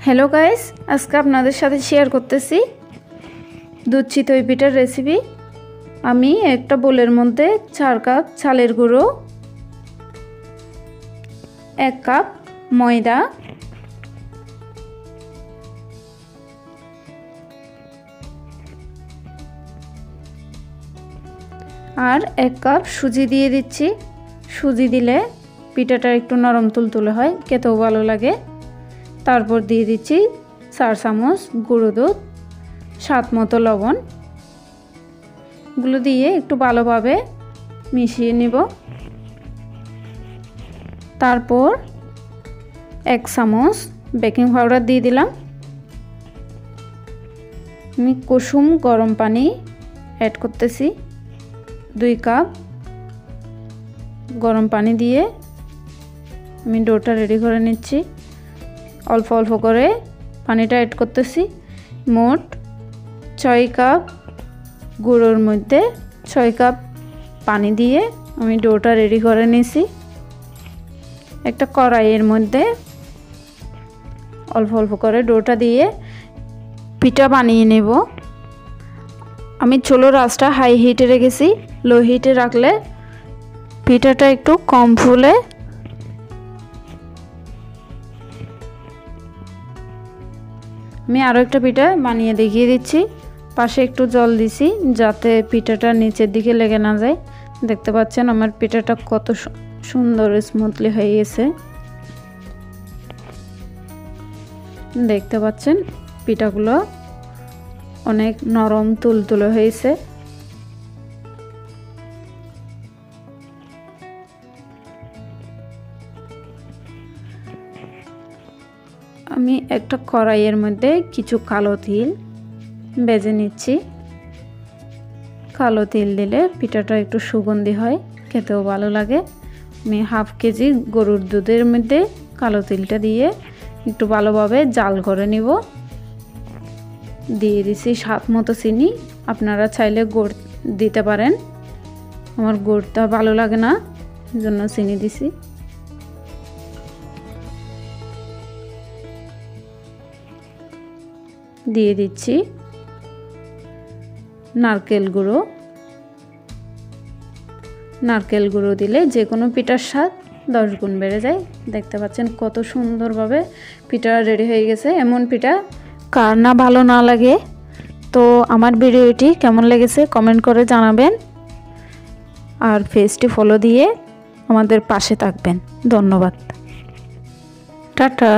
Hello guys, আজকে আপনাদের সাথে শেয়ার করতেছি দুধ চিতই পিঠার রেসিপি। আমি একটা বোলের মধ্যে 4 কাপ চালের গুঁড়ো, 1 কাপ ময়দা, আর 1 কাপ সুজি দিয়ে দিচ্ছি। সুজি দিলে পিঠাটা একটু নরম তুলতুলে হয়, খেতেও ভালো লাগে। তারপর দিয়ে দিচ্ছি 4 চামচ গুঁড়ো দুধ, স্বাদ মতো লবণ। এগুলো দিয়ে একটু ভালোভাবে মিশিয়ে নিব। তারপর 1 চামচ বেকিং পাউডার দিয়ে দিলাম। আমি কুসুম গরম পানি অ্যাড করতেছি। 2 কাপ গরম পানি দিয়ে আমি ডোটা রেডি করে নিচ্ছি। অল্প অল্প করে পানিটা অ্যাড করতেছি। মোট 6 কাপ গুঁড়োর মধ্যে 6 কাপ পানি দিয়ে আমি ডোটা রেডি করে নিয়েছি। একটা কড়াইয়ের মধ্যে অল্প অল্প করে ডোটা দিয়ে পিঠা বানিয়ে নেব। আমি চুলোর আঁচটা হাই হিটে রেখেছি। লো হিটে রাখলে পিঠাটা একটু কম ফুলে। আমি আরও একটা পিঠা বানিয়ে দেখিয়ে দিচ্ছি। পাশে একটু জল দিছি যাতে পিঠাটা নিচের দিকে লেগে না যায়। দেখতে পাচ্ছেন আমার পিঠাটা কত সুন্দর স্মুথলি হয়ে গেছে। দেখতে পাচ্ছেন পিঠাগুলো অনেক নরম তুলতুলে হয়েছে। আমি একটা কড়াইয়ের মধ্যে কিছু কালো তিল ভেজে নিচ্ছি। কালো তিল দিলে পিঠাটা একটু সুগন্ধি হয়, খেতেও ভালো লাগে। আমি হাফ কেজি গরুর দুধের মধ্যে কালো তিলটা দিয়ে একটু ভালোভাবে জাল করে নিব। দিয়ে দিছি স্বাদ মতো চিনি। আপনারা চাইলে গুড় দিতে পারেন। আমার গুড়টা ভালো লাগে না, জন্য চিনি দিছি। দিয়ে দিচ্ছি নারকেল গুঁড়ো। নারকেল গুঁড়ো দিলে যে কোনো পিঠার স্বাদ 10 গুণ বেড়ে যায়। দেখতে পাচ্ছেন কত সুন্দরভাবে পিঠা রেডি হয়ে গেছে। এমন পিঠা কার না ভালো না লাগে। তো আমার ভিডিওটি কেমন লেগেছে কমেন্ট করে জানাবেন, আর পেজটি ফলো দিয়ে আমাদের পাশে থাকবেন। ধন্যবাদ। টাটা।